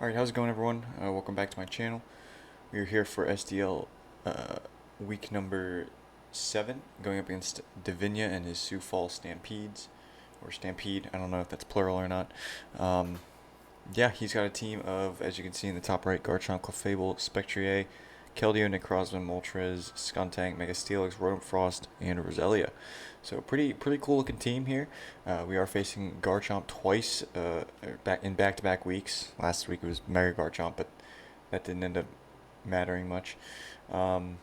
Alright, how's it going, everyone? Welcome back to my channel. We're here for SDL week number 7, going up against Davinia and his Sioux Falls Stampedes, or Stampede, I don't know if that's plural or not. Yeah, he's got a team of, as you can see in the top right, Garchomp, Clefable, Spectrier, Keldeo, Necrozma, Moltres, Skuntank, Megastelix, Rodent Frost, and Roselia. So pretty cool looking team here. We are facing Garchomp twice back in back-to-back weeks. Last week it was Mega Garchomp, but that didn't end up mattering much. Um,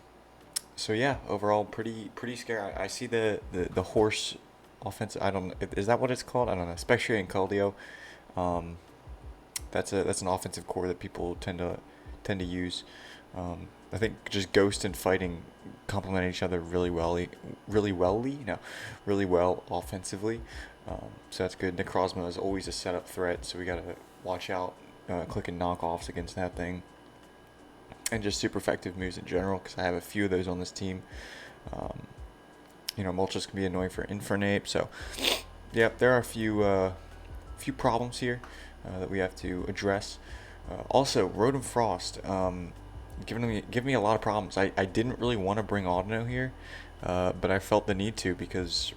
so yeah, overall pretty scary. I see the horse offense. I don't, is that what it's called? I don't know. Spectrier and Keldeo. Um, that's an offensive core that people tend to use. I think just Ghost and Fighting complement each other really well offensively. So that's good. Necrozma is always a setup threat, so we gotta watch out clicking knockoffs against that thing, and just super effective moves in general because I have a few of those on this team. Um, Moltres can be annoying for Infernape, so yeah, there are a few problems here that we have to address. Also, Rodent Frost, giving me a lot of problems. I didn't really want to bring Audino here, but I felt the need to because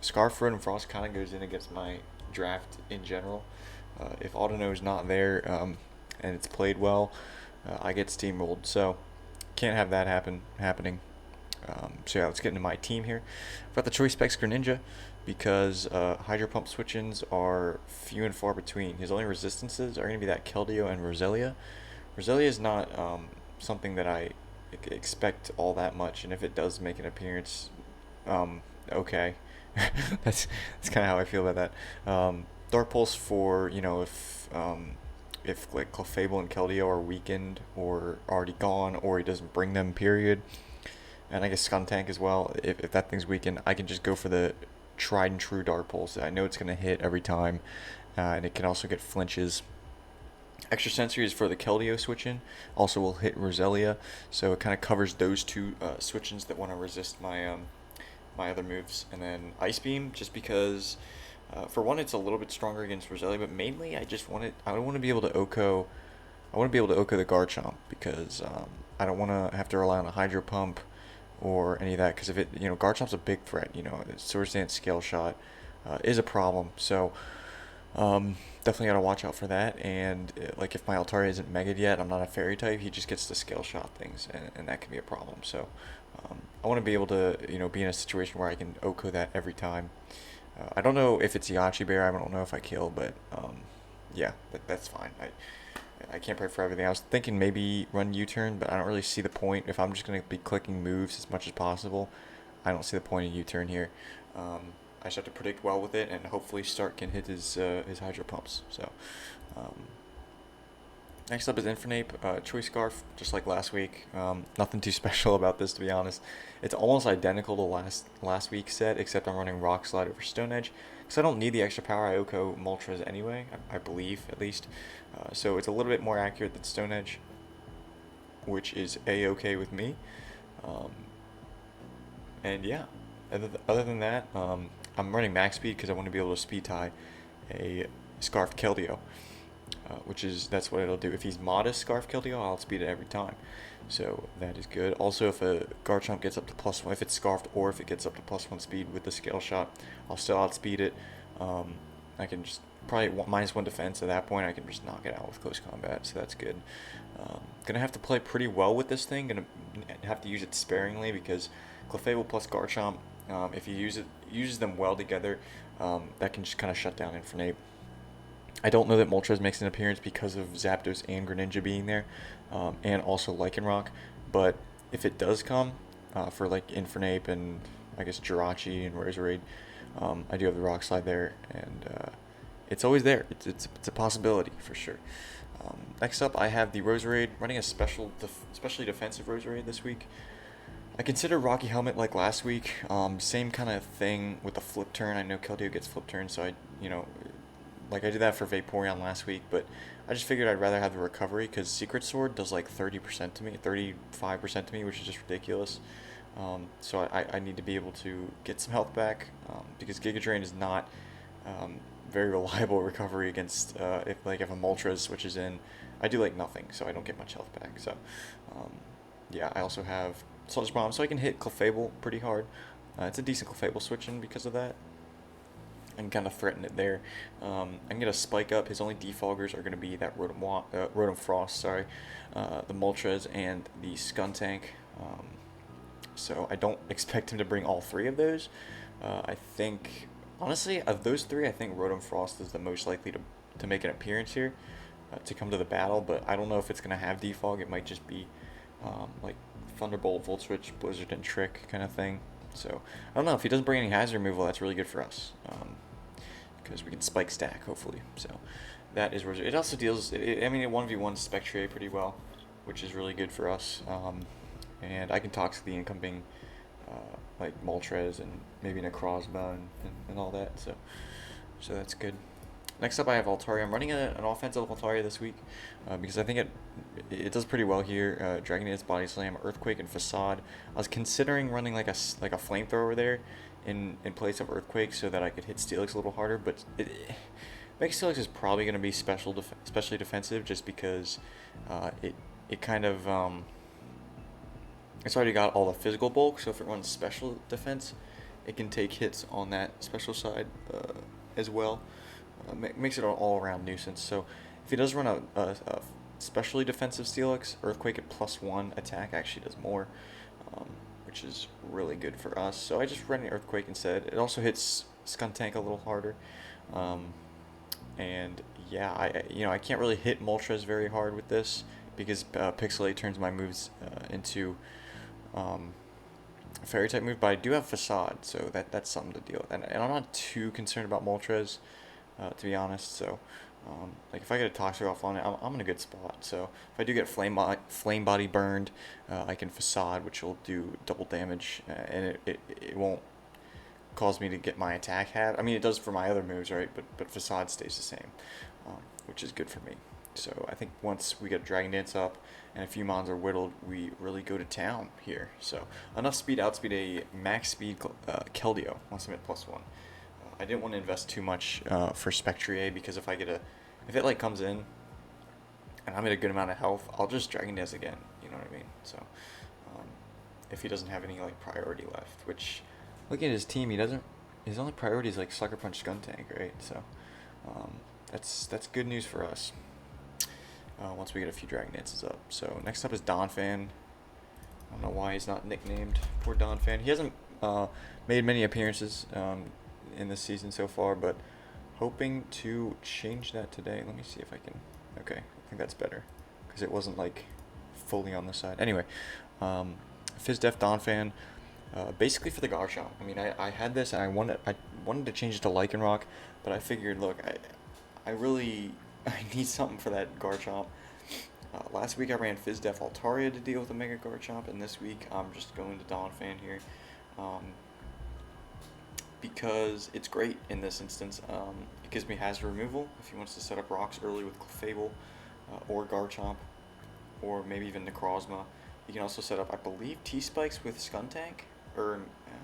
Scarf Rodent Frost kind of goes in against my draft in general. If Audino is not there and it's played well, I get steamrolled. So can't have that happening. So yeah, let's get into my team here. I've got the Choice Specs Greninja because Hydro Pump switch-ins are few and far between. His only resistances are going to be that Keldeo and Roselia. Roselia is not something that I expect all that much, and if it does make an appearance, okay. That's kind of how I feel about that. Dark Pulse for, if like Clefable and Keldeo are weakened or already gone, or he doesn't bring them, period. And I guess Skuntank as well. If that thing's weakened, I can just go for the tried and true Dark Pulse. I know it's going to hit every time, and it can also get flinches. Extra Sensory is for the Keldeo switch-in. Also will hit Roselia, so it kind of covers those two switch-ins that want to resist my other moves. And then Ice Beam, just because, for one, it's a little bit stronger against Roselia, but mainly I want to be able to OHKO. I want to be able to OHKO the Garchomp because I don't want to have to rely on a Hydro Pump or any of that. Because if Garchomp's a big threat. Swords Dance, Scale Shot is a problem. So definitely gotta watch out for that. And like if my Altaria isn't Mega'd yet, I'm not a Fairy type. He just gets to Scale Shot things, and that can be a problem. So I want to be able to be in a situation where I can OHKO that every time. I don't know if it's Yachi Bear. I don't know if I kill, but yeah, that's fine. I can't pray for everything. I was thinking maybe run U-turn, but I don't really see the point. If I'm just going to be clicking moves as much as possible, I don't see the point in U-turn here. I just have to predict well with it, and hopefully Stark can hit his Hydro Pumps. So um, next up is Infernape, Choice Scarf, just like last week. Nothing too special about this, to be honest. It's almost identical to last week's set, except I'm running Rock Slide over Stone Edge, because I don't need the extra power. I OHKO Moltres anyway, I believe, at least. So it's a little bit more accurate than Stone Edge, which is A-okay with me. Um, and yeah, other than that, I'm running max speed because I want to be able to speed tie a Scarf Keldeo. That's what it'll do. If he's modest Scarf Keldeo, I'll speed it every time. So that is good. Also, if a Garchomp gets up to +1, if it's Scarfed or if it gets up to +1 speed with the Scale Shot, I'll still outspeed it. I can just probably -1 defense at that point. I can just knock it out with close combat, so that's good. Gonna have to play pretty well with this thing. Gonna have to use it sparingly because Clefable plus Garchomp, if you uses them well together, that can just kind of shut down Infernape. I don't know that Moltres makes an appearance because of Zapdos and Greninja being there, and also Lycanroc, but if it does come, for like Infernape and I guess Jirachi and Roserade, I do have the Rock Slide there, and it's always there. It's a possibility for sure. Next up, I have the Roserade, running a especially defensive Roserade this week. I consider Rocky Helmet like last week. Same kind of thing with the flip turn. I know Keldeo gets flip turn, so like I did that for Vaporeon last week, but I just figured I'd rather have the recovery because Secret Sword does like 30% to me, 35% to me, which is just ridiculous. So I need to be able to get some health back because Giga Drain is not very reliable recovery against if a Moltres switches in. I do like nothing, so I don't get much health back. So yeah, I also have Sludge Bomb, so I can hit Clefable pretty hard. It's a decent Clefable switch in because of that. And kind of threaten it there. I can get a Spike up. His only defoggers are going to be that Rotom Frost, sorry, the Moltres, and the Skuntank. So I don't expect him to bring all three of those. I think, honestly, of those three, I think Rotom Frost is the most likely to make an appearance here, to come to the battle, but I don't know if it's going to have defog. It might just be like Thunderbolt, Volt Switch, Blizzard, and Trick kind of thing. So I don't know, if he doesn't bring any hazard removal, that's really good for us, because we can spike stack hopefully. So that is it. Also deals. I mean, it 1v1 Spectre pretty well, which is really good for us. And I can Toxic the incoming like Moltres and maybe Necrozma and all that. So that's good. Next up, I have Altaria. I'm running an offensive Altaria this week because I think it does pretty well here. Dragon Dance, Body Slam, Earthquake, and Facade. I was considering running like a flamethrower there in place of Earthquake so that I could hit Steelix a little harder, but Mega Steelix is probably going to be especially defensive just because it kind of it's already got all the physical bulk, so if it runs special defense, it can take hits on that special side as well. Makes it an all-around nuisance. So if he does run a specially defensive Steelix, Earthquake at +1 attack actually does more, which is really good for us. So I just ran an Earthquake instead. It also hits Skuntank a little harder, and yeah, I can't really hit Moltres very hard with this because Pixelate turns my moves into Fairy type move, but I do have Facade, so that's something to deal with. And I'm not too concerned about Moltres, to be honest. So, like if I get a Toxic off on it, I'm in a good spot. So if I do get Flame Body burned, I can Facade, which will do double damage, and it won't cause me to get my attack half. I mean, it does for my other moves, right? But Facade stays the same, which is good for me. So I think once we get Dragon Dance up and a few mons are whittled, we really go to town here. So enough speed, outspeed a max speed Keldeo once I'm at +1. I didn't want to invest too much for Spectre because if it like comes in and I'm at a good amount of health, I'll just Dragon Dance again. You know what I mean? So if he doesn't have any like priority left, which looking at his team, he doesn't. His only priority is like Sucker Punch Skuntank, right? So that's good news for us. Once we get a few Dragon Dances up. So next up is Donphan. I don't know why he's not nicknamed. Poor Donphan. He hasn't made many appearances in this season so far, but hoping to change that today. Let me see if I can. Okay, I think that's better because it wasn't like fully on the side. Anyway, Fizdef Donphan. Basically for the Garchomp. I mean, I had this and I wanted to change it to Lycanroc, but I figured, look, I need something for that Garchomp. Last week I ran Fizdef Altaria to deal with the Mega Garchomp, and this week I'm just going to Donphan here. Because it's great in this instance. It gives me hazard removal if he wants to set up rocks early with Clefable or Garchomp, or maybe even Necrozma. He can also set up, I believe, T-Spikes with Skuntank, or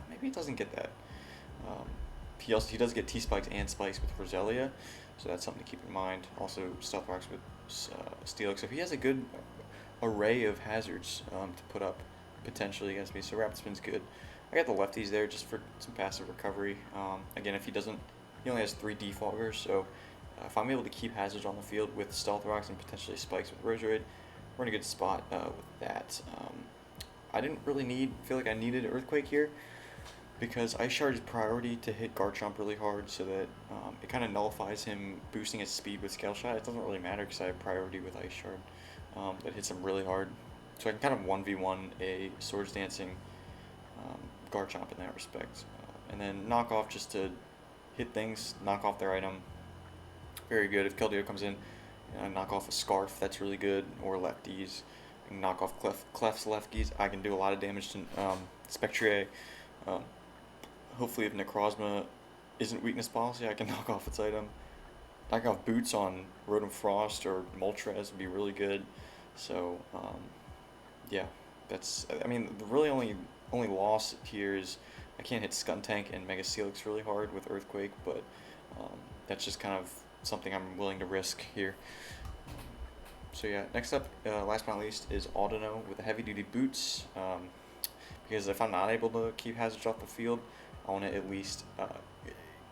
maybe he doesn't get that. He does get T-Spikes and Spikes with Roselia, so that's something to keep in mind. Also, Stealth Rocks with Steelix. So he has a good array of hazards to put up potentially against me, so Rapid Spin's good. I got the lefties there just for some passive recovery. Again, if he only has 3 defoggers, so if I'm able to keep hazards on the field with Stealth Rocks and potentially Spikes with Roserade, we're in a good spot with that. I didn't really feel like I needed Earthquake here, because Ice Shard is priority to hit Garchomp really hard, so that it kind of nullifies him boosting his speed with Scale Shot. It doesn't really matter because I have priority with Ice Shard, that hits him really hard. So I can kind of 1v1 a Swords Dancing Garchomp in that respect. And then knock off just to hit things, knock off their item. Very good. If Keldeo comes in, knock off a Scarf, that's really good, or lefties. I can knock off Clef's lefties. I can do a lot of damage to Spectre. Hopefully if Necrozma isn't weakness policy, I can knock off its item. Knock off Boots on Rotom Frost or Moltres would be really good. So, yeah, I mean, the really only loss here is I can't hit Skuntank and Mega Steelix really hard with Earthquake, but that's just kind of something I'm willing to risk here. So yeah, next up, last but not least, is Audino with the heavy-duty boots. Because if I'm not able to keep hazards off the field, I want to at least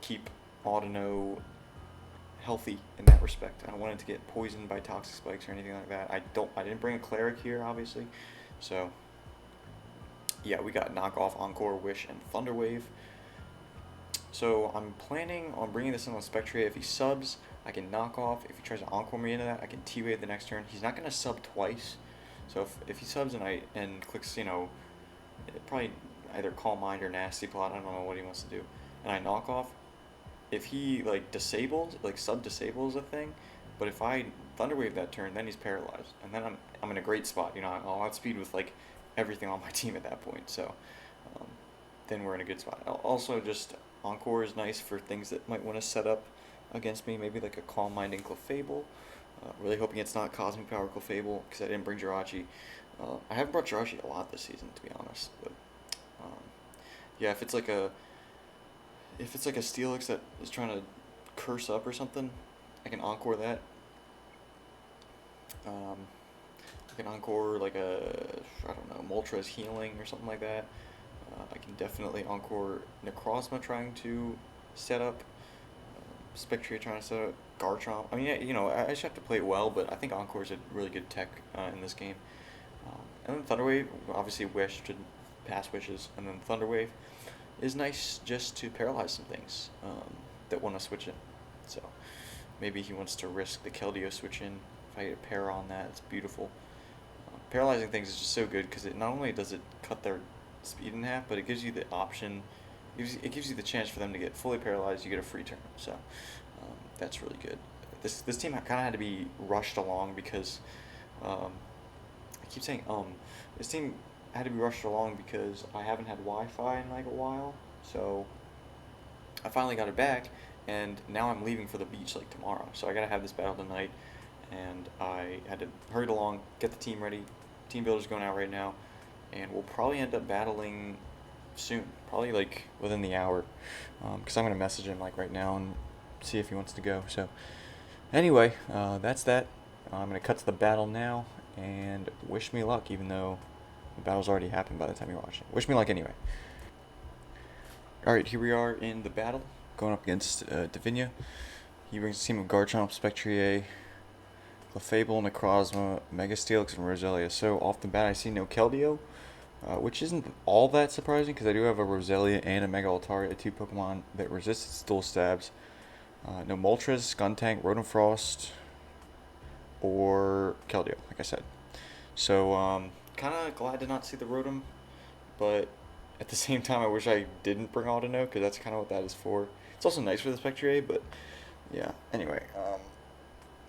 keep Audino healthy in that respect. I don't want it to get poisoned by toxic spikes or anything like that. I didn't bring a cleric here, obviously. So yeah, we got knockoff, encore, wish, and thunderwave. So I'm planning on bringing this in on Spectre. If he subs, I can knock off. If he tries to encore me into that, I can T-wave the next turn. He's not going to sub twice. So if he subs and clicks, probably either Calm Mind or Nasty Plot, I don't know what he wants to do, and I knock off, if he sub disables a thing, but if I Thunderwave that turn, then he's paralyzed, and then I'm in a great spot. I'll outspeed with like everything on my team at that point. So then we're in a good spot. Also, just Encore is nice for things that might want to set up against me, maybe like a Calm Mind and Clefable. Really hoping it's not Cosmic Power Clefable, because I didn't bring Jirachi. I haven't brought Jirachi a lot this season, to be honest. But yeah, if it's like a Steelix that is trying to curse up or something, I can Encore that. I can Encore like I don't know, Moltres Healing or something like that. I can definitely Encore Necrozma trying to set up. Spectre trying to set up. Garchomp. I mean, I just have to play it well, but I think Encore is a really good tech in this game. And then Thunderwave, obviously Wish to pass wishes, and then Thunderwave is nice just to paralyze some things that want to switch in. So maybe he wants to risk the Keldeo switch in. If I get a pair on that, it's beautiful. Paralyzing things is just so good because it not only does it cut their speed in half, but it gives you the option. It gives you the chance for them to get fully paralyzed. You get a free turn. So that's really good. This team kind of had to be rushed along because I keep saying this team had to be rushed along because I haven't had Wi-Fi in like a while. So I finally got it back, and now I'm leaving for the beach like tomorrow. So I gotta have this battle tonight, and I had to hurry along, get the team ready. Team builder's going out right now, and we'll probably end up battling soon, probably like within the hour, because I'm gonna message him like right now and see if he wants to go. So anyway, that's that. I'm gonna cut to the battle now, and wish me luck, even though the battle's already happened by the time you watch it. Wish me luck anyway. Alright, here we are in the battle, going up against Divinia. He brings a team of Garchomp, Spectrier, Clefable, Necrozma, Mega Steelix, and Roselia. So off the bat, I see no Keldeo, which isn't all that surprising because I do have a Roselia and a Mega Altaria, two Pokemon that resist its dual stabs. No Moltres, Skuntank, Rotom-Frost, or Keldeo, like I said. So kind of glad to not see the Rotom, but at the same time, I wish I didn't bring Audino because that's kind of what that is for. It's also nice for the Spectrier, but yeah. Anyway,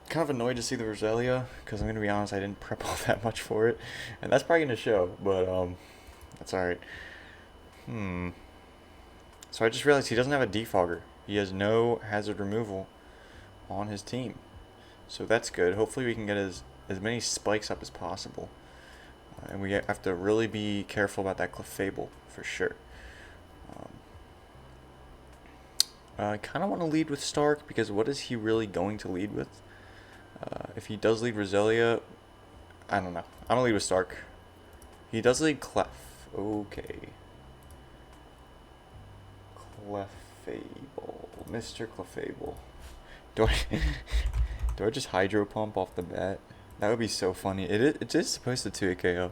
kind of annoyed to see the Roselia because I'm gonna be honest, I didn't prep all that much for it, and that's probably gonna show. But that's alright. So I just realized he doesn't have a defogger. He has no hazard removal on his team, so that's good. Hopefully we can get as many spikes up as possible, and we have to really be careful about that Clefable for sure. I kind of want to lead with Stark because what is he really going to lead with? If he does lead Roselia, I don't know. I'm going to lead with Stark. He does lead Clef. Okay. Clefable. Mr. Clefable. Do I just Hydro Pump off the bat? That would be so funny. It is supposed to 2 KO.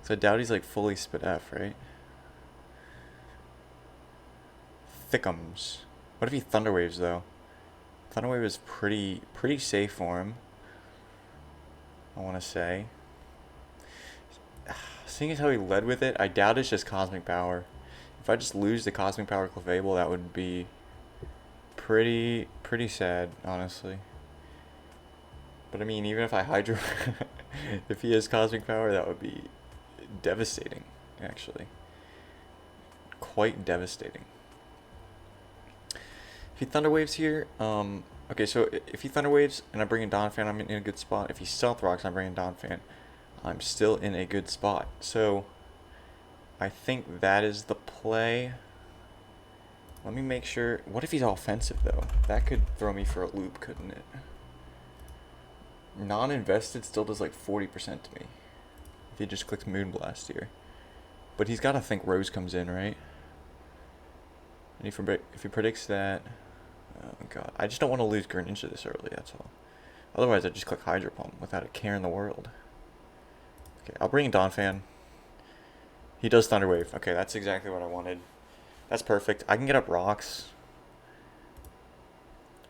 So I doubt he's like fully spit F, right? Thickums. What if he Thunderwaves though? Thunderwave is pretty safe for him, I want to say. Seeing as how he led with it, I doubt it's just Cosmic Power. If I just lose the Cosmic Power Clefable, that would be pretty sad, honestly. But I mean, even if I Hydro, if he has Cosmic Power, that would be devastating, actually. Quite devastating. If he Thunderwaves here, okay, so if he Thunderwaves and I bring in Donphan, I'm in a good spot. If he Stealth Rocks and I bring in Donphan, I'm still in a good spot. So I think that is the play. Let me make sure. What if he's offensive, though? That could throw me for a loop, couldn't it? Non-invested still does like 40% to me. If he just clicks Moonblast here. But he's got to think Rose comes in, right? And if he predicts that... Oh, God. I just don't want to lose Greninja this early, that's all. Otherwise, I just click Hydro Pump without a care in the world. Okay, I'll bring in Donphan. He does Thunder Wave. Okay, that's exactly what I wanted. That's perfect. I can get up rocks,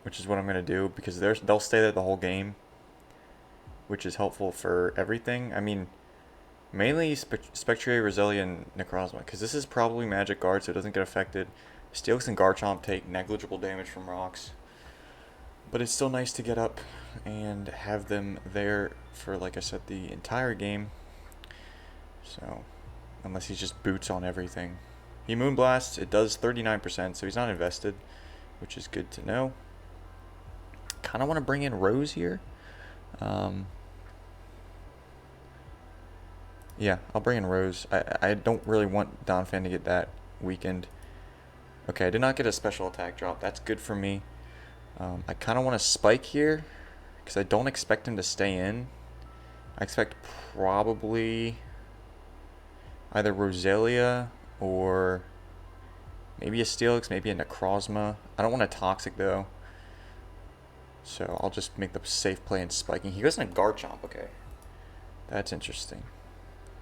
which is what I'm going to do, because they'll stay there the whole game, which is helpful for everything. I mean, mainly Spectrier, Roselia, and Necrozma, because this is probably Magic Guard, so it doesn't get affected. Steelix and Garchomp take negligible damage from rocks, but it's still nice to get up and have them there for, like I said, the entire game. So, unless he just boots on everything. He Moonblasts, it does 39%, so he's not invested, which is good to know. Kind of want to bring in Rose here. Yeah, I'll bring in Rose. I don't really want Donphan to get that weakened. Okay, I did not get a special attack drop. That's good for me. I kind of want to spike here, because I don't expect him to stay in. I expect probably either Roselia or maybe a Steelix, maybe a Necrozma. I don't want a Toxic, though. So I'll just make the safe play in spiking. He goes in a Garchomp, okay. That's interesting.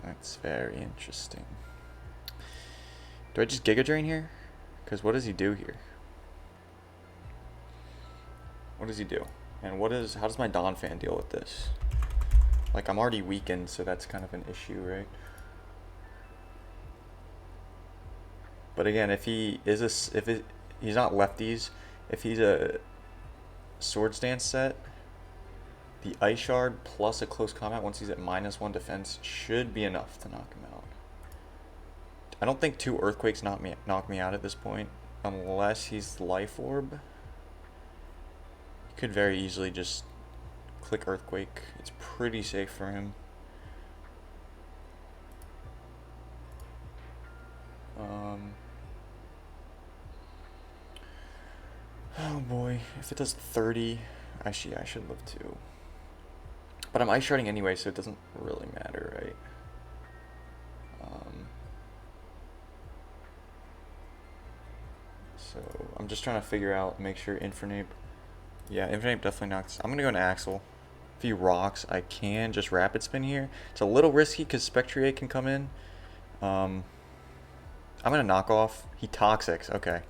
That's very interesting. Do I just Giga Drain here? Because what does he do here? What does he do? And how does my Donphan deal with this? Like, I'm already weakened, so that's kind of an issue, right? But again, if he is he's not lefties, if he's a Swords Dance set, the Ice Shard plus a close combat once he's at -1 defense should be enough to knock him out. I don't think 2 Earthquakes knock me out at this point, unless he's Life Orb. He could very easily just click Earthquake. It's pretty safe for him. Oh boy, if it does 30, actually I should live too. But I'm Ice Sharding anyway, so it doesn't really matter, right? So I'm just trying to figure out, make sure Infernape. Yeah, Infernape definitely knocks. I'm gonna go into Axel. If he rocks, I can just Rapid Spin here. It's a little risky because Spectrier can come in. I'm gonna knock off. He Toxics. Okay.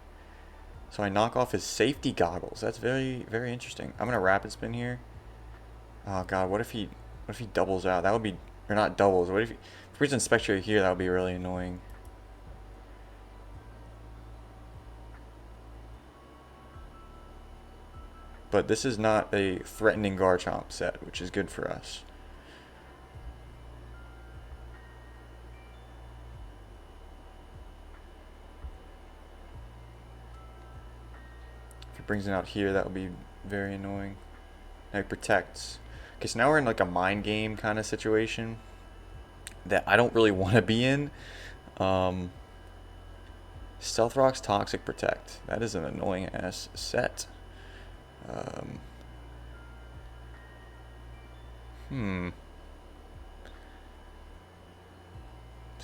So I knock off his safety goggles. That's very, very interesting. I'm gonna Rapid Spin here. Oh god, what if he doubles out? That would be, or not doubles. What if he in Spectrier here? That would be really annoying. But this is not a threatening Garchomp set, which is good for us. If he brings it out here, that would be very annoying. Now he protects. Okay, so now we're in like a mind game kind of situation that I don't really want to be in. Stealth Rock's Toxic Protect. That is an annoying ass set.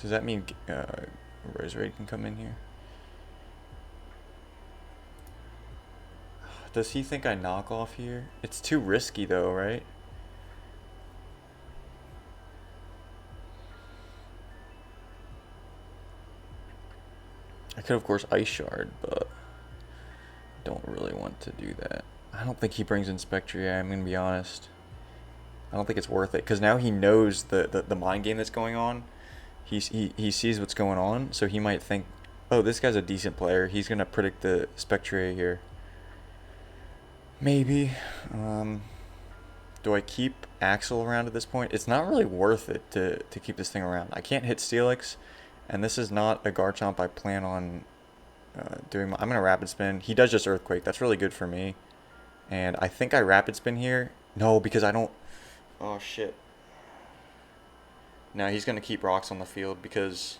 Does that mean Roserade can come in here? Does he think I knock off here? It's too risky though, right? I could of course Ice Shard, but don't really want to do that. I don't think he brings in Spectrier, I'm gonna be honest. I don't think it's worth it, because now he knows the mind game that's going on. He sees what's going on, so he might think, oh, this guy's a decent player. He's gonna predict the Spectrier here. Maybe. Do I keep Axel around at this point? It's not really worth it to keep this thing around. I can't hit Steelix, and this is not a Garchomp I plan on doing. I'm gonna Rapid Spin. He does just Earthquake. That's really good for me. And I think I Rapid Spin here. No, because I don't. Oh shit. Now he's gonna keep rocks on the field because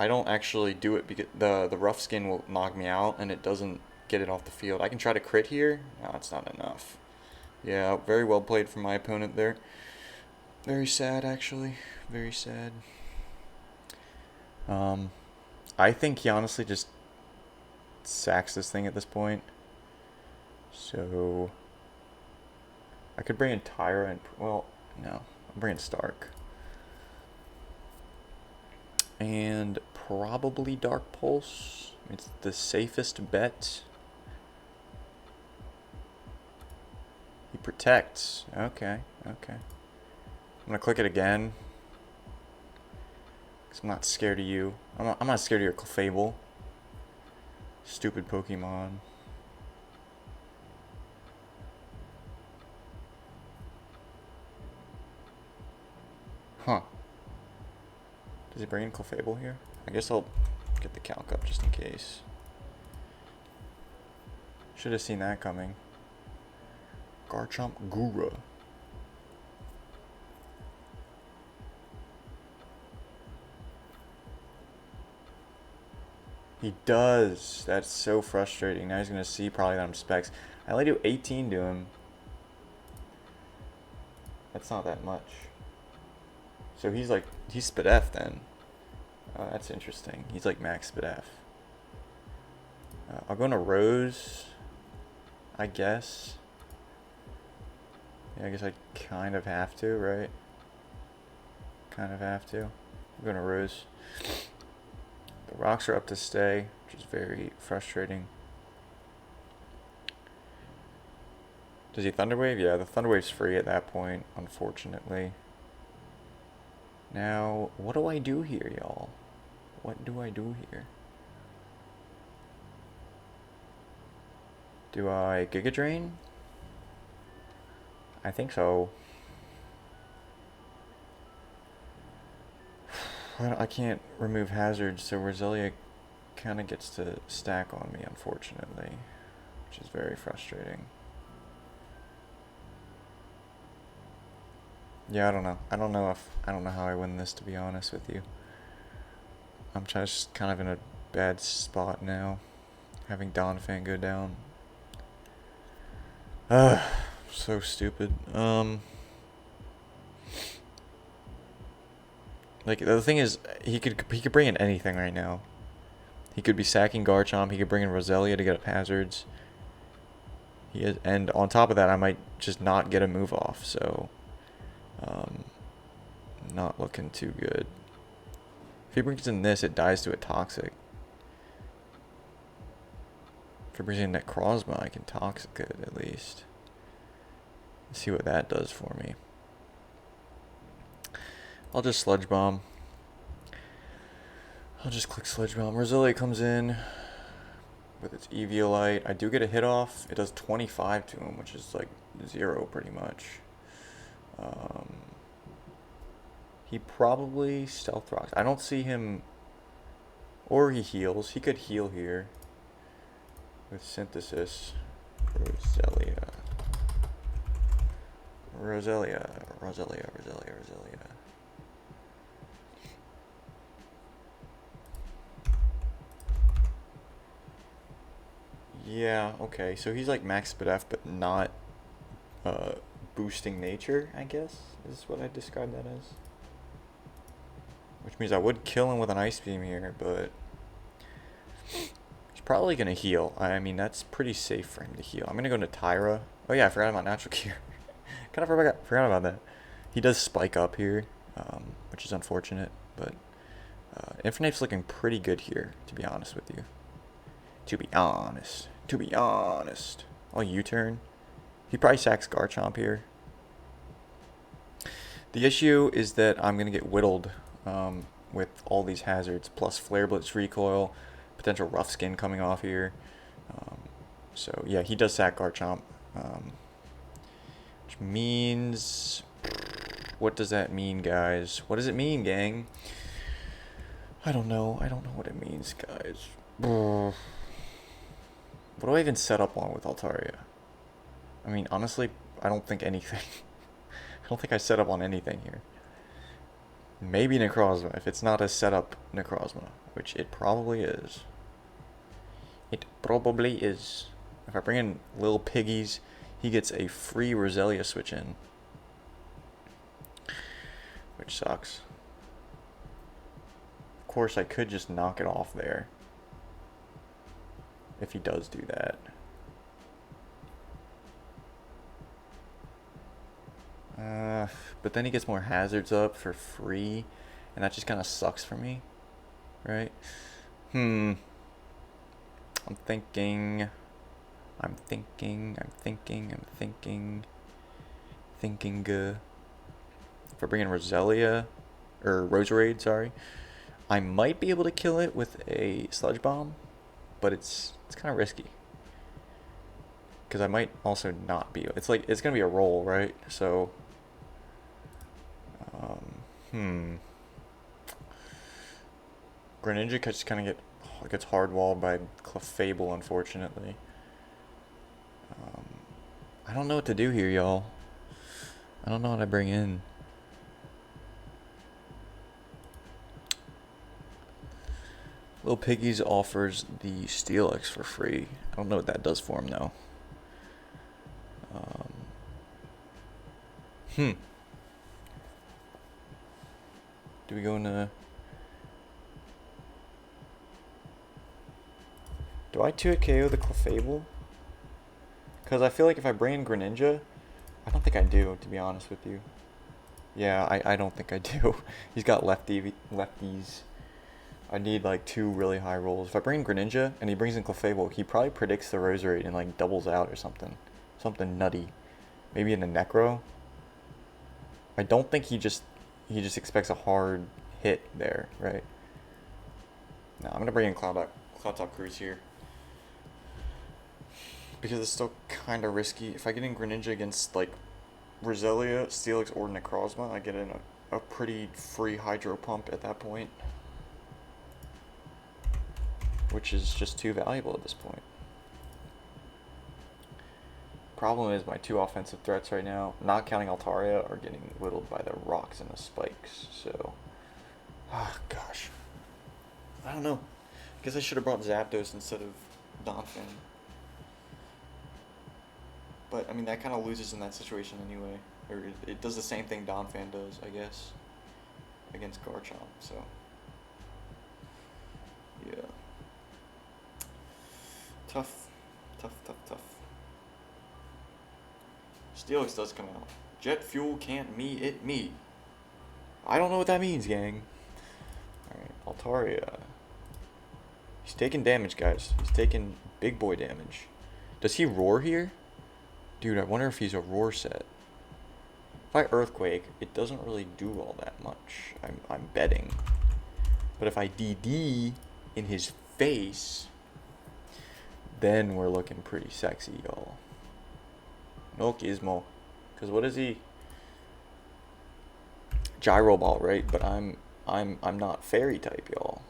I don't actually do it because the rough skin will knock me out and it doesn't get it off the field. I can try to crit here. No, it's not enough. Yeah, very well played from my opponent there. Very sad, actually. Very sad. I think he honestly just sacks this thing at this point. So I could bring in Tyra and, well, no, I'm bringing Stark. And probably Dark Pulse. It's the safest bet. He protects. Okay, okay. I'm gonna click it again. Cause I'm not scared of you. I'm not scared of your Clefable. Stupid Pokemon. Huh. Does he bring in Clefable here? I guess I'll get the calc up just in case. Should have seen that coming. Garchomp Gura. He does. That's so frustrating. Now he's going to see probably that I'm specs. I only do 18 to him. That's not that much. So he's like, he's Spadef then. Oh, that's interesting. He's like max Spadef. I'll go into Rose, I guess. Yeah, I guess I kind of have to, right? Kind of have to. I'm going to Rose. The rocks are up to stay, which is very frustrating. Does he Thunder Wave? Yeah, the Thunder Wave's free at that point, unfortunately. Now, what do I do here, y'all? What do I do here? Do I Giga Drain? I think so. I can't remove hazards, so Roselia kind of gets to stack on me, unfortunately, which is very frustrating. Yeah, I don't know. I don't know how I win this, to be honest with you. I'm just kind of in a bad spot now, having Donphan go down. So stupid. Like, the thing is, he could bring in anything right now. He could be sacking Garchomp. He could bring in Roselia to get up hazards. And on top of that, I might just not get a move off. So, not looking too good. If he brings in this, it dies to a Toxic. If he brings in Necrozma, I can Toxic it at least. Let's see what that does for me. I'll just Sludge Bomb. I'll just click Sludge Bomb. Roselia comes in with its Eviolite. I do get a hit off. It does 25 to him, which is like 0 pretty much. He probably Stealth Rocks. I don't see him, or he heals. He could heal here with Synthesis. Roselia. Roselia. Roselia. Roselia. Roselia. Yeah, okay. So he's like max Spadef, but not boosting nature, I guess, is what I describe that as. Which means I would kill him with an Ice Beam here, but he's probably going to heal. I mean, that's pretty safe for him to heal. I'm going to go into Tyra. Oh yeah, I forgot about Natural Cure. Kind of forgot about that. He does spike up here, which is unfortunate, but Infernape's looking pretty good here, to be honest with you. To be honest. I'll U-turn. He probably sacks Garchomp here. The issue is that I'm going to get whittled with all these hazards, plus Flare Blitz recoil, potential Rough Skin coming off here. So yeah, he does sack Garchomp. Which means... What does that mean, guys? What does it mean, gang? I don't know what it means, guys. What do I even set up on with Altaria? I mean, honestly, I don't think anything. I don't think I set up on anything here. Maybe Necrozma, if it's not a setup Necrozma, which it probably is. It probably is. If I bring in Lil Piggies, he gets a free Roselia switch in. Which sucks. Of course, I could just knock it off there. If he does do that. But then he gets more hazards up for free. And that just kind of sucks for me. Right? I'm thinking. If I bring in Roselia, or Roserade, sorry, I might be able to kill it with a Sludge Bomb, but it's kind of risky. Because I might also not be. It's like, it's going to be a roll, right? So, Greninja just kind of gets hard-walled by Clefable, unfortunately. I don't know what to do here, y'all. I don't know what I bring in. Lil Piggies offers the Steelix for free. I don't know what that does for him, though. Do we go into... Do I 2-hit KO the Clefable? Because I feel like if I bring in Greninja... I don't think I do, to be honest with you. Yeah, I don't think I do. He's got lefties. I need like 2 really high rolls. If I bring in Greninja and he brings in Clefable, he probably predicts the Roserade and like doubles out or something. Something nutty. Maybe in a Necro. I don't think he just expects a hard hit there, right? No, I'm gonna bring in Cloud Top Cruise here. Because it's still kind of risky. If I get in Greninja against like Roselia, Steelix, or Necrozma, I get in a pretty free Hydro Pump at that point. Which is just too valuable at this point. Problem is my 2 offensive threats right now, not counting Altaria, are getting whittled by the rocks and the spikes. So, gosh. I don't know. I guess I should have brought Zapdos instead of Donphan. But, I mean, that kind of loses in that situation anyway. Or it does the same thing Donphan does, I guess, against Garchomp, so. Yeah. Tough. Steelix does come out. Jet fuel can't me. I don't know what that means, gang. Alright, Altaria. He's taking damage, guys. He's taking big boy damage. Does he roar here? Dude, I wonder if he's a roar set. If I Earthquake, it doesn't really do all that much. I'm betting. But if I DD in his face, then we're looking pretty sexy, y'all. No Gizmo. Because what is he? Gyro Ball, right? But I'm not fairy type, y'all.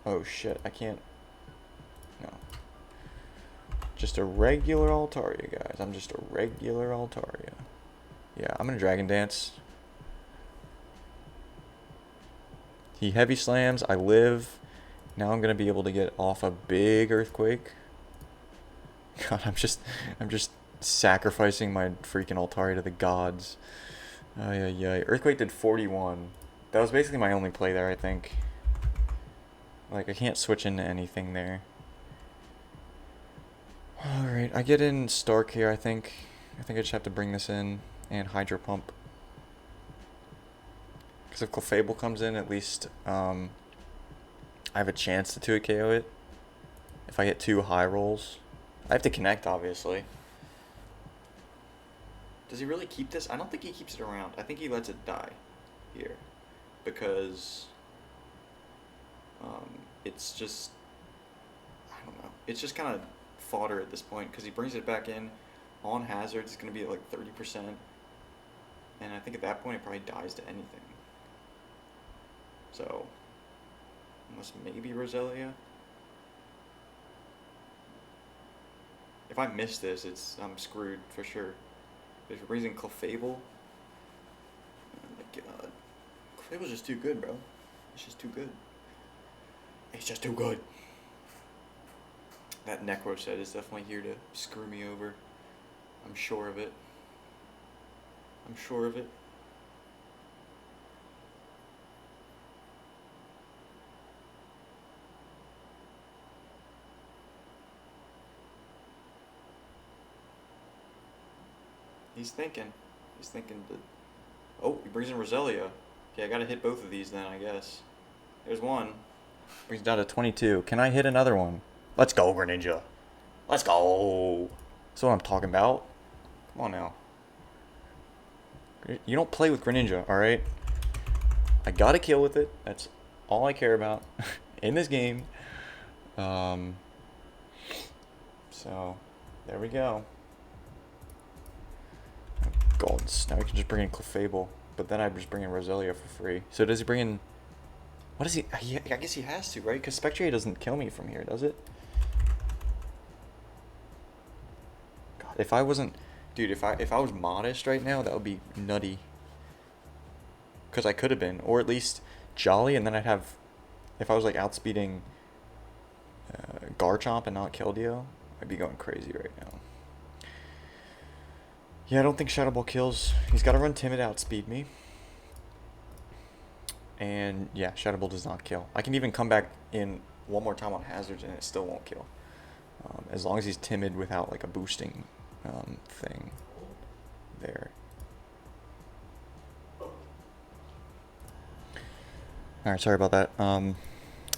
Oh shit, I can't. No. Just a regular Altaria, guys. I'm just a regular Altaria. Yeah, I'm gonna Dragon Dance. He heavy slams, I live. Now I'm gonna be able to get off a big Earthquake. God, I'm just sacrificing my freaking Altaria to the gods. Yeah. Earthquake did 41. That was basically my only play there, I think. Like, I can't switch into anything there. Alright, I get in Stark here, I think. I think I just have to bring this in and Hydro Pump. Because if Clefable comes in, at least I have a chance to 2-hit KO it. If I get 2 high rolls. I have to connect, obviously. Does he really keep this? I don't think he keeps it around. I think he lets it die here. Because it's just, I don't know. It's just kind of fodder at this point. Because he brings it back in on hazard. It's going to be at like 30%. And I think at that point it probably dies to anything. So, unless maybe Roselia. If I miss this, I'm screwed for sure. If we're raising Clefable, oh my god. It was just too good, bro. It's just too good. It's just too good. That Necro set is definitely here to screw me over. I'm sure of it. I'm sure of it. He's thinking. He's thinking. Oh, he brings in Roselia. Okay, I gotta hit both of these then, I guess. There's one. Brings down to 22. Can I hit another one? Let's go, Greninja. Let's go. That's what I'm talking about. Come on now. You don't play with Greninja, alright? I got a kill with it. That's all I care about in this game. So, there we go. Golds. Now we can just bring in Clefable. But then I just bring in Roselia for free. So does he bring in... What is he... I guess he has to, right? Because Spectre doesn't kill me from here, does it? God, if I wasn't... Dude, if I was modest right now, that would be nutty. Because I could have been. Or at least Jolly, and then I'd have... If I was, like, outspeeding Garchomp and not Keldeo, I'd be going crazy right now. Yeah, I don't think Shadow Ball kills. He's got to run Timid, outspeed me. And, yeah, Shadow Ball does not kill. I can even come back in one more time on Hazards and it still won't kill. As long as he's Timid without, like, a boosting thing there. Alright, sorry about that.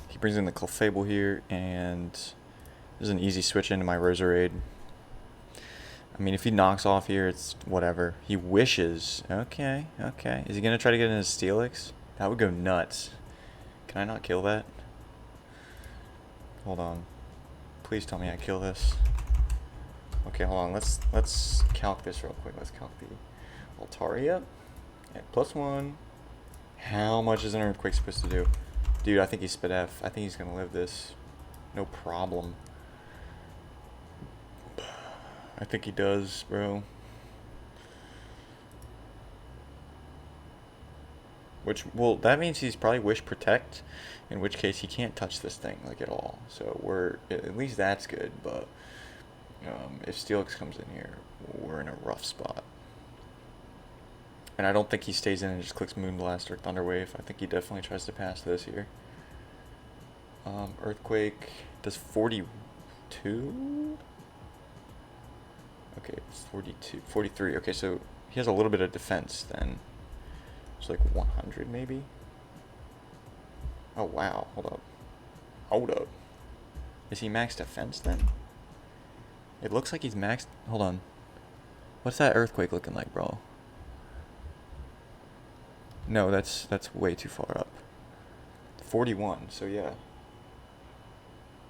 He brings in the Clefable here, and there's an easy switch into my Roserade. I mean, if he knocks off here, it's whatever. He wishes. Okay, okay. Is he going to try to get in his Steelix? That would go nuts. Can I not kill that? Hold on. Please tell me I kill this. Okay, hold on. Let's calc this real quick. Let's calc the Altaria at +1. How much is an Earthquake supposed to do? Dude, I think he's Spit F. I think he's going to live this. No problem. I think he does, bro. Which, well, that means he's probably Wish Protect, in which case he can't touch this thing, like, at all. So we're, at least that's good, but if Steelix comes in here, we're in a rough spot. And I don't think he stays in and just clicks Moonblast or Thunder Wave. I think he definitely tries to pass this here. Earthquake does 42? Okay, it's 42, 43. Okay, so he has a little bit of defense then. It's like 100 maybe. Oh wow, hold up. Hold up. Is he max defense then? It looks like he's max. Hold on. What's that Earthquake looking like, bro? No, that's way too far up. 41, so yeah.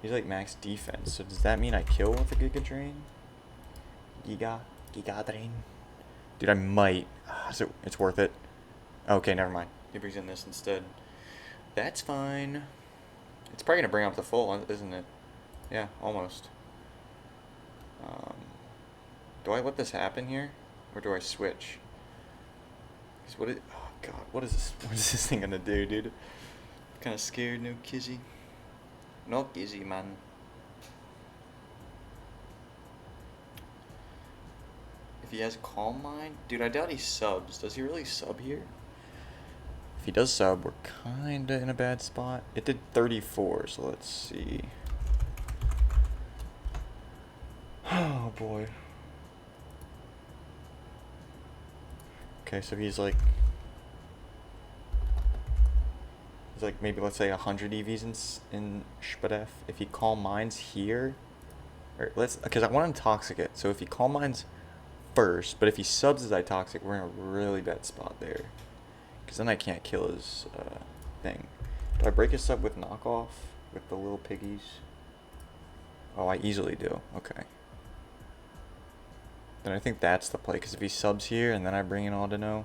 He's like max defense. So does that mean I kill with a Giga Drain? Giga Drain. Dude, I might. So it's worth it. Okay, never mind. He brings in this instead. That's fine. It's probably gonna bring up the full, isn't it? Yeah, almost. Do I let this happen here, or do I switch? What is? Oh God, what is this? What is this thing gonna do, dude? Kind of scared. No kizzy. No kizzy, man. If he has Calm Mind, dude, I doubt he subs. Does he really sub here? If he does sub, we're kinda in a bad spot. It did 34, so let's see. Oh boy. Okay, so he's like maybe, let's say 100 EVs in Spidef. If he Calm Minds here, or because I want to Intoxicate. So if he Calm Minds first, but if he subs his Itoxic, we're in a really bad spot there. Because then I can't kill his thing. Do I break his sub with knockoff with the little piggies? Oh, I easily do. Okay. Then I think that's the play, because if he subs here and then I bring in Audino.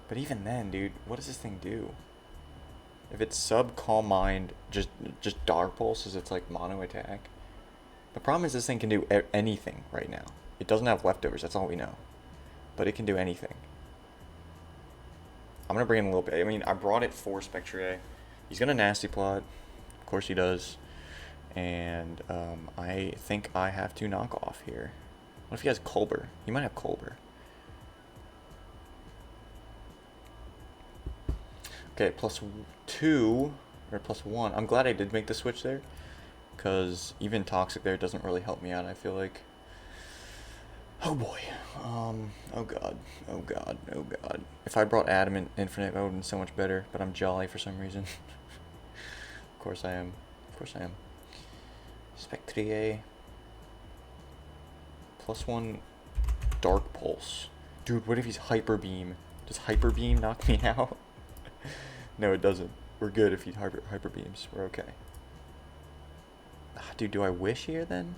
But even then, dude, what does this thing do? If it's sub Calm Mind, just Dark Pulse, as it's like mono attack. The problem is this thing can do anything right now. It doesn't have leftovers, that's all we know. But it can do anything. I'm going to bring in a little bit. I mean, I brought it for Spectre. He's going to nasty plot. Of course he does. And I think I have to knock off here. What if he has Culber? He might have Culber. Okay, +2 or +1. I'm glad I did make the switch there, because even Toxic there doesn't really help me out, I feel like. Oh boy. Oh god. Oh god. Oh god. If I brought Adamant Infinite, that would have been so much better, but I'm jolly for some reason. Of course I am. Of course I am. Spectre. +1 Dark Pulse. Dude, what if he's Hyper Beam? Does Hyper Beam knock me out? No, it doesn't. We're good if he hyper beams. We're okay. Dude, do I wish here then?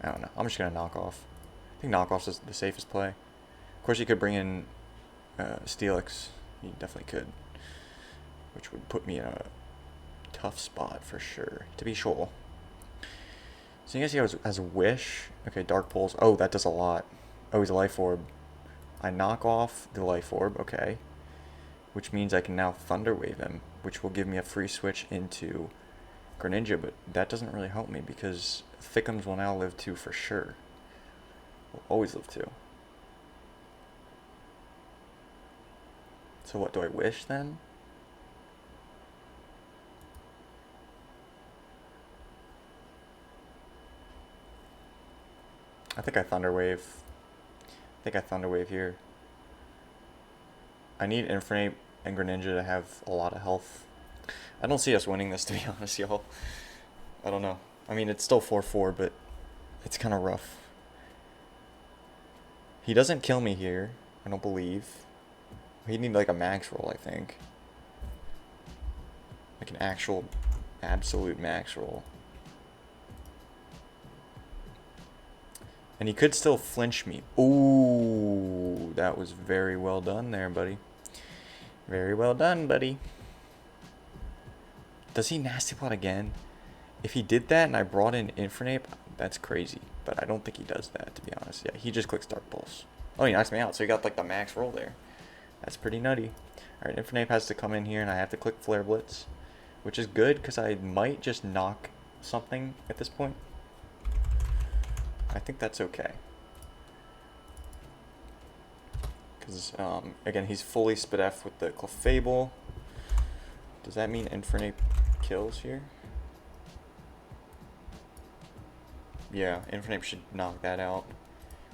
I don't know. I'm just gonna knock off. I think knockoff's is the safest play. Of course, you could bring in Steelix. You definitely could, which would put me in a tough spot for sure. To be sure. So you guys see how as a wish. Okay, Dark Pulse. Oh, that does a lot. Oh, he's a Life Orb. I knock off the Life Orb. Okay. Which means I can now Thunder Wave him, which will give me a free switch into Greninja, but that doesn't really help me because Thickums will now live 2 for sure. Will always live 2. So what, do I wish then? I think I Thunder Wave. I think I Thunder Wave here. I need Infernape and Greninja to have a lot of health. I don't see us winning this, to be honest, y'all. I don't know. I mean, it's still 4-4, but it's kind of rough. He doesn't kill me here, I don't believe. He'd need like a max roll, I think. Like an actual, absolute max roll. And he could still flinch me. Ooh, that was very well done there, buddy. Very well done, buddy. Does he Nasty Plot again? If he did that and I brought in Infernape, that's crazy. But I don't think he does that, to be honest. Yeah, he just clicks Dark Pulse. Oh, he knocks me out, so he got like the max roll there. That's pretty nutty. Alright, Infernape has to come in here and I have to click Flare Blitz. Which is good, because I might just knock something at this point. I think that's okay. Because, again, he's fully Spidef with the Clefable. Does that mean Infernape kills here? Yeah, Infernape should knock that out.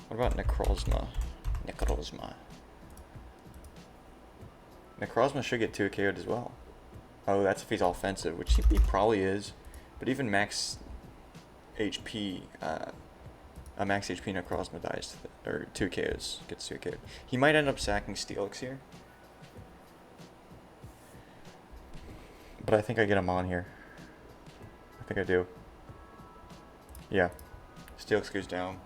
What about Necrozma? Necrozma should get 2 KO'd as well. Oh, that's if he's offensive, which he probably is. But even max HP, a max HP Necrozma dies, or 2 KOs, gets 2 KO'd. He might end up sacking Steelix here. But I think I get him on here. I think I do. Yeah. Steelix goes down.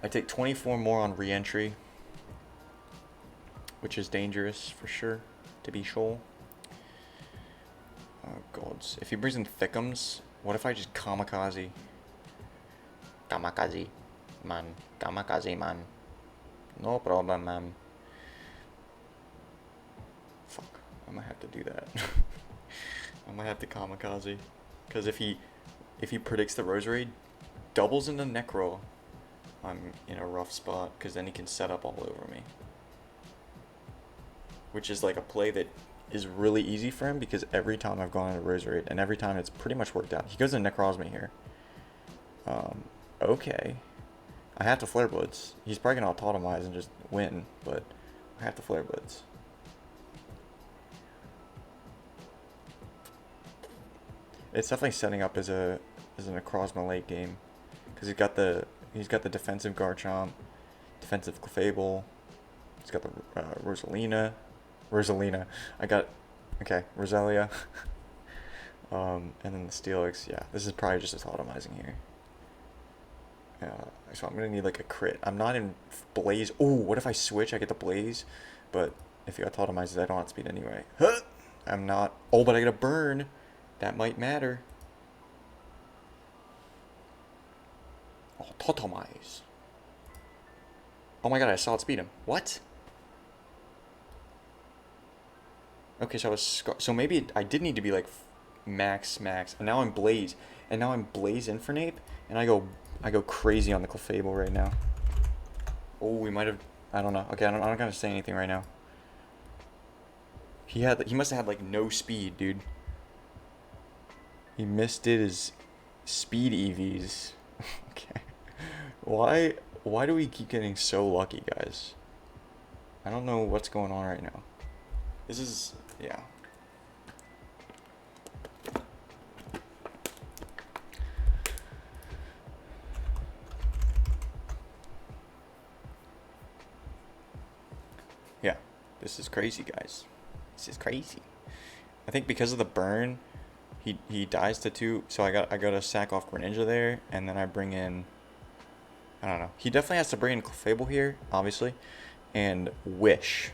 I take 24 more on re-entry, which is dangerous for sure, to be sure. Oh, gods. If he brings in Thickums, what if I just Kamikaze? Kamikaze, man. Kamikaze, man. No problem, man. Fuck. I might have to do that. I might have to Kamikaze. Because if he predicts the Rosary, doubles into Necro, I'm in a rough spot, because then he can set up all over me. Which is like a play that is really easy for him, because every time I've gone into Rosary, and every time it's pretty much worked out. He goes into Necrozma here. Okay. I have to Flare Blitz. He's probably going to autotomize and just win, but I have to Flare Blitz. It's definitely setting up as a Necrozma late game, because he's got the defensive Garchomp, defensive Clefable. He's got the Rosalina. Roselia. And then the Steelix. Yeah, this is probably just autotomizing here. So I'm gonna need like a crit. I'm not in Blaze. Oh, what if I switch? I get the Blaze, but if he autotomizes, I don't have speed anyway. Huh! I'm not. Oh, but I get a burn. That might matter. Autotomize. Oh my god, I saw it speed him. What? Okay, so I was so maybe I did need to be like max, and now I'm Blaze, and now I'm Blaze Infernape, and I go crazy on the Clefable right now. Oh, we might have. I don't know. Okay, I'm not gonna say anything right now. He must have had like no speed, dude. He misdid his speed EVs. Okay. Why do we keep getting so lucky, guys? I don't know what's going on right now. This is yeah. Yeah. This is crazy, guys. This is crazy. I think because of the burn, he dies to 2, so I got to sack off Greninja there, and then I bring in, I don't know. He definitely has to bring in Clefable here, obviously, and Wish.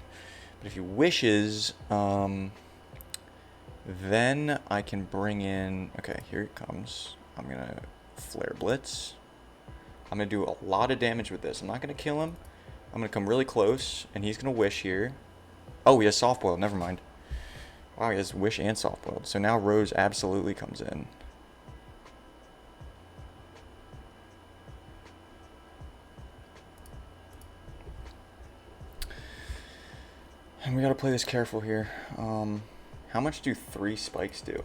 But if he wishes, then I can bring in, okay, here it comes. I'm gonna Flare Blitz. I'm gonna do a lot of damage with this. I'm not gonna kill him. I'm gonna come really close, and he's gonna Wish here. Oh, he has Soft Boiled, never mind. Wow, he has Wish and Soft Boiled. So now Rose absolutely comes in. And we gotta play this careful here. How much do 3 spikes do?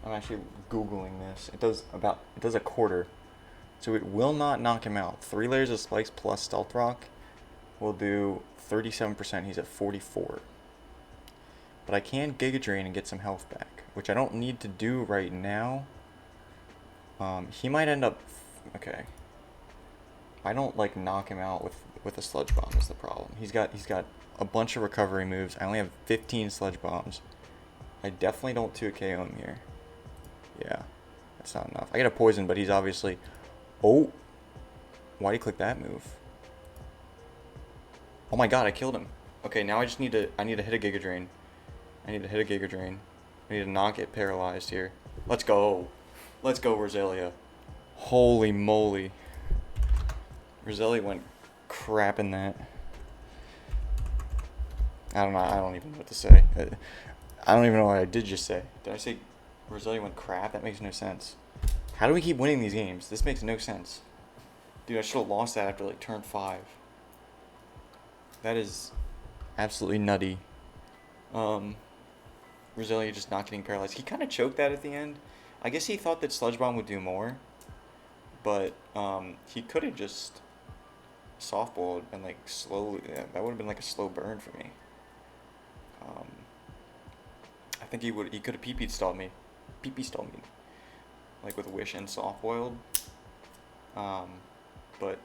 I'm actually Googling this. It does a quarter. So it will not knock him out. 3 layers of spikes plus Stealth Rock will do 37%. He's at 44. But I can Giga Drain and get some health back, which I don't need to do right now. He might end up. Okay. I don't like knock him out with a Sludge Bomb is the problem. He's got a bunch of recovery moves. I only have 15 Sludge Bombs. I definitely don't 2KO him here. Yeah, that's not enough. I get a poison, but he's obviously. Oh, why did he click that move? Oh my god, I killed him. Okay, now I just need to. I need to hit a Giga Drain. I need to hit a Giga Drain. I need to not get paralyzed here. Let's go. Let's go, Roselia. Holy moly. Roselia went crap in that. I don't know. I don't even know what to say. I don't even know what I did just say. Did I say Roselia went crap? That makes no sense. How do we keep winning these games? This makes no sense. Dude, I should have lost that after like turn 5. That is absolutely nutty. Roselia just not getting paralyzed. He kind of choked that at the end. I guess he thought that Sludge Bomb would do more. But he could have just softballed and like slowly. Yeah, that would have been like a slow burn for me. I think he could have PP stalled me. PP stalled me. Like with Wish and soft boiled. But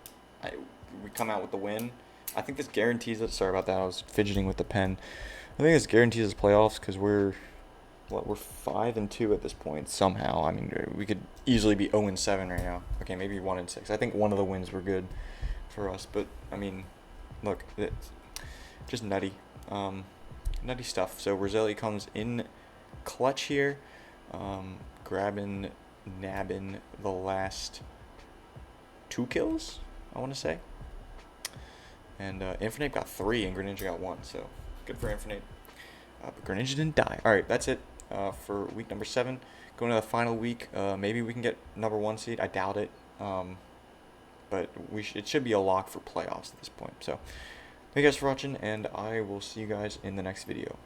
we come out with the win. I think this guarantees us. Sorry about that. I was fidgeting with the pen. I think this guarantees us playoffs because we're 5-2 at this point somehow. I mean, we could easily be 0-7 right now. Okay, maybe 1-6. I think one of the wins were good for us, but I mean, look, it's just nutty, nutty stuff. So Roselia comes in clutch here, nabbing the last 2 kills, I want to say. And Infinite got 3 and Greninja got 1, so good for Infinite. But Greninja didn't die. Alright, that's it for week number 7. Going to the final week, maybe we can get number 1 seed. I doubt it. But it should be a lock for playoffs at this point. So, thank you guys for watching, and I will see you guys in the next video.